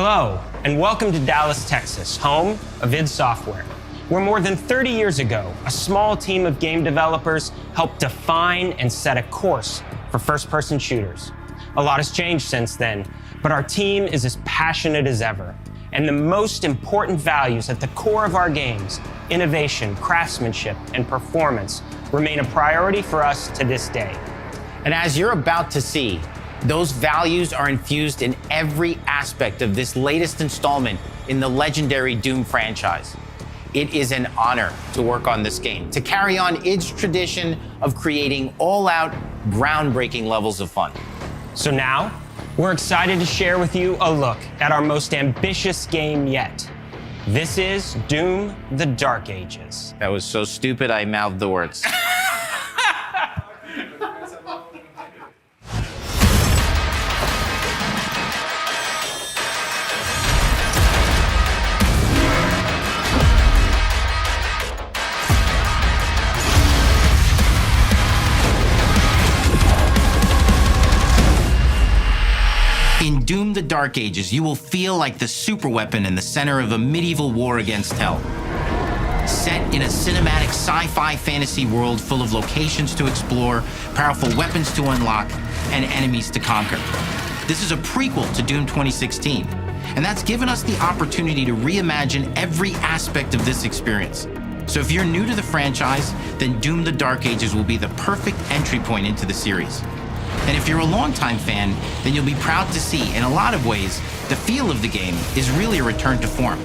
Hello, and welcome to Dallas, Texas, home of id Software, where more than 30 years ago, a small team of game developers helped define and set a course for first-person shooters. A lot has changed since then, but our team is as passionate as ever. And the most important values at the core of our games, innovation, craftsmanship, and performance, remain a priority for us to this day. And as you're about to see, those values are infused in every aspect of this latest installment in the legendary Doom franchise. It is an honor to work on this game, to carry on its tradition of creating all-out, groundbreaking levels of fun. So now, we're excited to share with you a look at our most ambitious game yet. This is Doom: The Dark Ages. That was so stupid, I mouthed the words. In Doom: The Dark Ages, you will feel like the superweapon in the center of a medieval war against hell. Set in a cinematic sci-fi fantasy world full of locations to explore, powerful weapons to unlock, and enemies to conquer. This is a prequel to Doom 2016, and that's given us the opportunity to reimagine every aspect of this experience. So if you're new to the franchise, then Doom: The Dark Ages will be the perfect entry point into the series. And if you're a longtime fan, then you'll be proud to see, in a lot of ways, the feel of the game is really a return to form.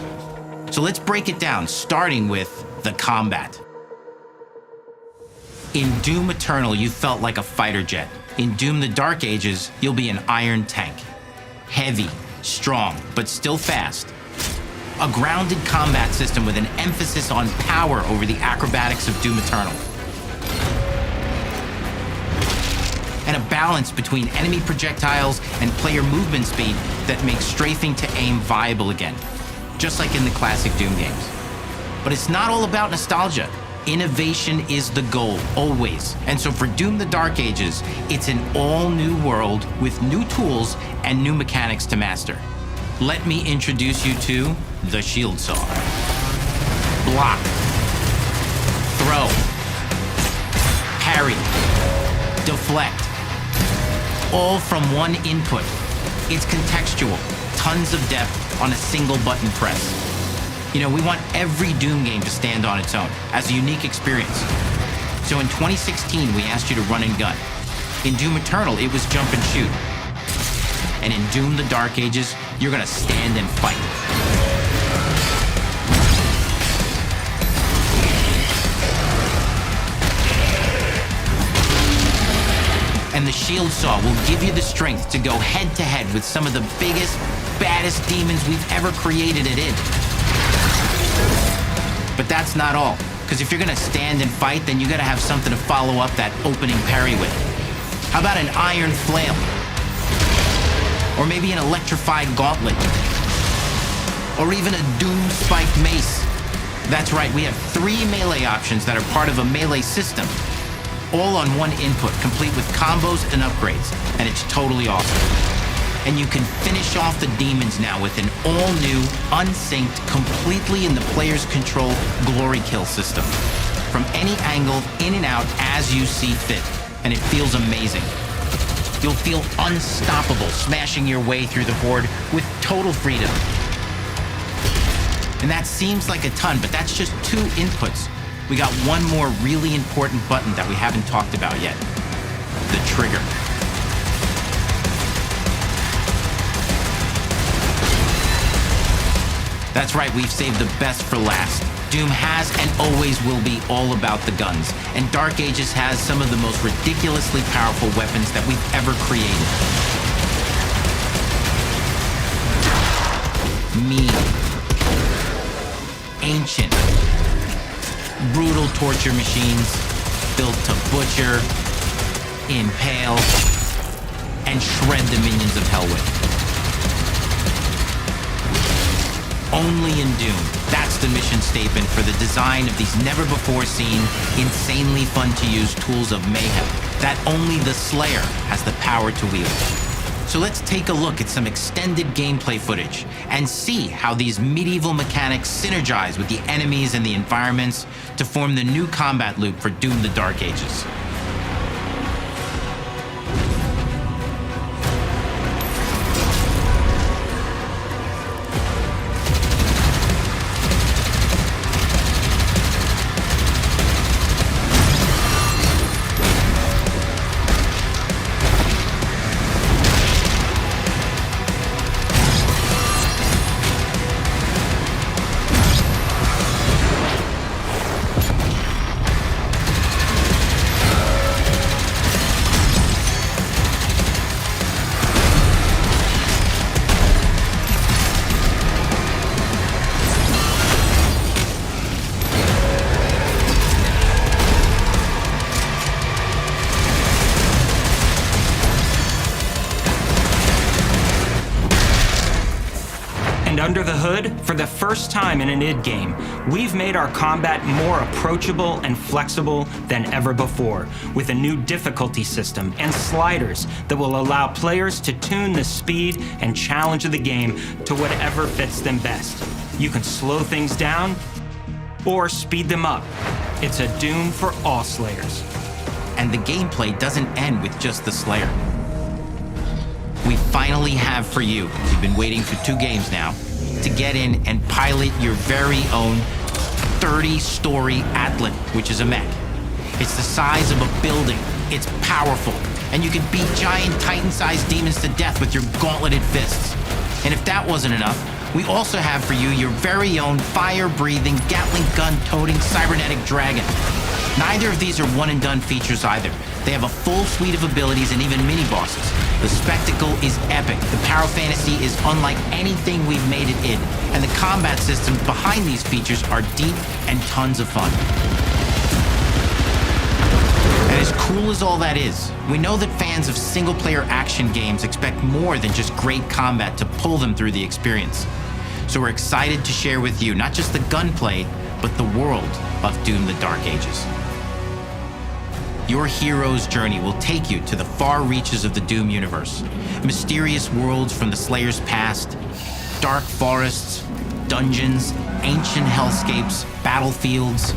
So let's break it down, starting with the combat. In Doom Eternal, you felt like a fighter jet. In Doom: The Dark Ages, you'll be an iron tank. Heavy, strong, but still fast. A grounded combat system with an emphasis on power over the acrobatics of Doom Eternal. And a balance between enemy projectiles and player movement speed that makes strafing to aim viable again, just like in the classic Doom games. But it's not all about nostalgia. Innovation is the goal, always. And so for Doom: The Dark Ages, it's an all-new world with new tools and new mechanics to master. Let me introduce you to the shield saw. Block. Throw. Parry. Deflect. All from one input. It's contextual, tons of depth on a single button press. You know, we want every Doom game to stand on its own as a unique experience. So in 2016, we asked you to run and gun. In Doom Eternal, it was jump and shoot. And in Doom: The Dark Ages, you're gonna stand and fight. And the shield saw will give you the strength to go head-to-head with some of the biggest, baddest demons we've ever created at id. But that's not all, because if you're gonna stand and fight, then you gotta have something to follow up that opening parry with. How about an iron flail? Or maybe an electrified gauntlet? Or even a doom-spiked mace? That's right, we have 3 melee options that are part of a melee system, all on one input, complete with combos and upgrades, and it's totally awesome. And you can finish off the demons now with an all-new, unsynced, completely in the player's control glory kill system. From any angle, in and out, as you see fit, and it feels amazing. You'll feel unstoppable, smashing your way through the horde with total freedom. And that seems like a ton, but that's just 2 inputs. We got one more really important button that we haven't talked about yet. The trigger. That's right, we've saved the best for last. Doom has and always will be all about the guns, and Dark Ages has some of the most ridiculously powerful weapons that we've ever created. Mean. Ancient. Brutal torture machines built to butcher, impale, and shred the minions of hell with. Only in Doom, that's the mission statement for the design of these never-before-seen, insanely fun-to-use tools of mayhem that only the Slayer has the power to wield. So So let's take a look at some extended gameplay footage and see how these medieval mechanics synergize with the enemies and the environments to form the new combat loop for Doom: The Dark Ages. And under the hood, for the first time in an id game, we've made our combat more approachable and flexible than ever before, with a new difficulty system and sliders that will allow players to tune the speed and challenge of the game to whatever fits them best. You can slow things down or speed them up. It's a Doom for all Slayers. And the gameplay doesn't end with just the Slayer. We finally have for you, you've been waiting for 2 games now, to get in and pilot your very own 30-story Atlan, which is a mech. It's the size of a building, it's powerful, and you can beat giant Titan-sized demons to death with your gauntleted fists. And if that wasn't enough, we also have for you your very own fire-breathing, Gatling gun-toting cybernetic dragon. Neither of these are one-and-done features either. They have a full suite of abilities and even mini-bosses. The spectacle is epic. The power fantasy is unlike anything we've made it in. And the combat systems behind these features are deep and tons of fun. And as cool as all that is, we know that fans of single-player action games expect more than just great combat to pull them through the experience. So we're excited to share with you not just the gunplay, but the world of Doom: The Dark Ages. Your hero's journey will take you to the far reaches of the Doom universe. Mysterious worlds from the Slayer's past, dark forests, dungeons, ancient hellscapes, battlefields,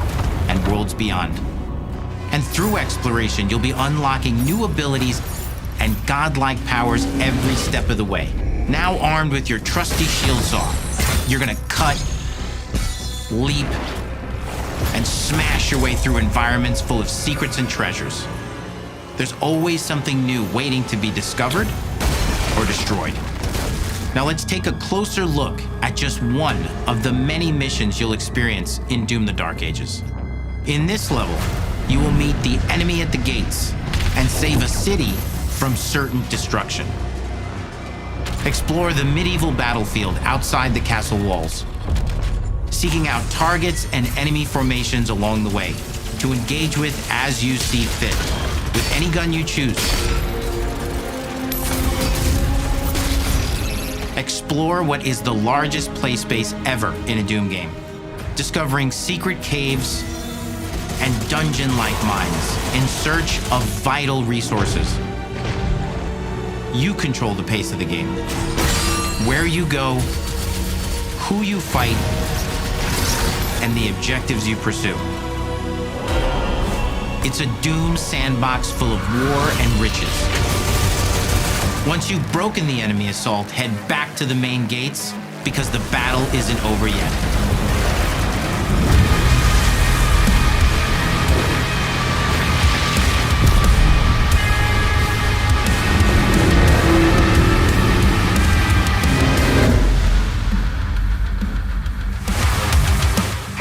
and worlds beyond. And through exploration, you'll be unlocking new abilities and godlike powers every step of the way. Now armed with your trusty shield saw, you're gonna cut, leap, and smash your way through environments full of secrets and treasures. There's always something new waiting to be discovered or destroyed. Now let's take a closer look at just one of the many missions you'll experience in Doom: The Dark Ages. In this level, you will meet the enemy at the gates and save a city from certain destruction. Explore the medieval battlefield outside the castle walls, seeking out targets and enemy formations along the way to engage with as you see fit, with any gun you choose. Explore what is the largest play space ever in a Doom game, discovering secret caves and dungeon-like mines in search of vital resources. You control the pace of the game. Where you go, who you fight, and the objectives you pursue. It's a Doom sandbox full of war and riches. Once you've broken the enemy assault, head back to the main gates because the battle isn't over yet.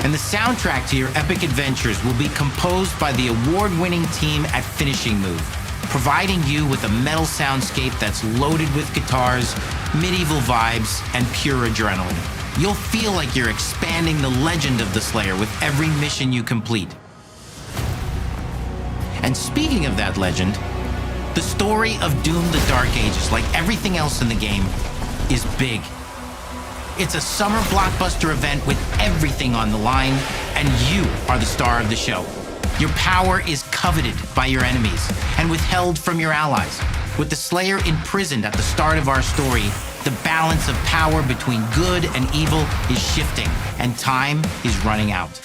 And the soundtrack to your epic adventures will be composed by the award-winning team at Finishing Move, providing you with a metal soundscape that's loaded with guitars, medieval vibes, and pure adrenaline. You'll feel like you're expanding the legend of the Slayer with every mission you complete. And speaking of that legend, the story of Doom: The Dark Ages, like everything else in the game, is big. It's a summer blockbuster event with everything on the line, and you are the star of the show. Your power is coveted by your enemies and withheld from your allies. With the Slayer imprisoned at the start of our story, the balance of power between good and evil is shifting, and time is running out.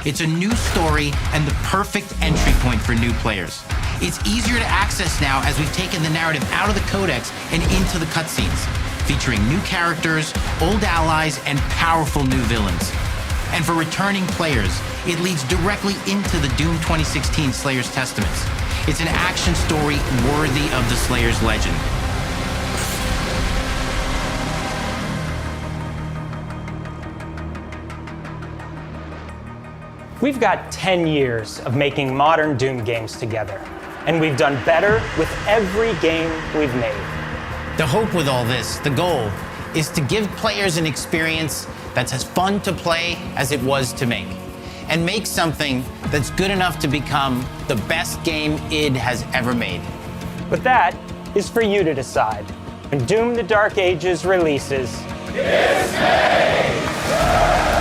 It's a new story and the perfect entry point for new players. It's easier to access now as we've taken the narrative out of the codex and into the cutscenes, featuring new characters, old allies, and powerful new villains. And for returning players, it leads directly into the Doom 2016 Slayer's Testaments. It's an action story worthy of the Slayer's legend. We've got 10 years of making modern Doom games together, and we've done better with every game we've made. The hope with all this, the goal, is to give players an experience that's as fun to play as it was to make, and make something that's good enough to become the best game id has ever made. But that is for you to decide. When Doom: The Dark Ages releases, It's May!